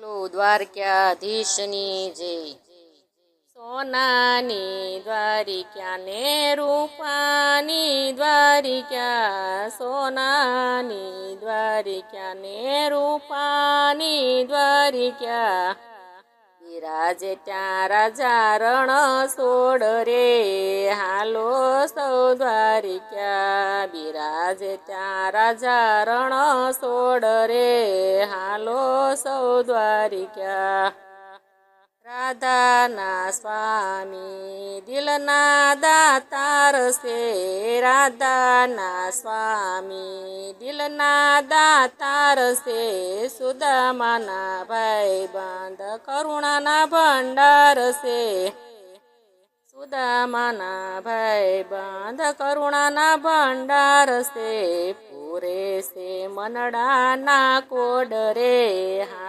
બોલો દ્વારકાધીશની જય। સોનાની દ્વારિકા ને રૂપાની દ્વારિકા, સોનાની દ્વારિકા ને રૂપાની દ્વારિકા, બિરાજે ત્યાં રાજા રણ છોડ રે, હાલો સૌ દ્વારિકા, બિરાજે ત્યાં રાજા રણ છોડ રે, હાલો સૌ દ્વારિકા। રાધાના સ્વામી દિલના દાતાર છે, રાધાના સ્વામી દિલના દાતાર છે, સુદામાના ભાઈબંધ કરુણાના ભંડાર છે, સુદામાના ભાઈબંધ કરુણાના ભંડાર છે, પૂરે છે મનડાના કોડ રે।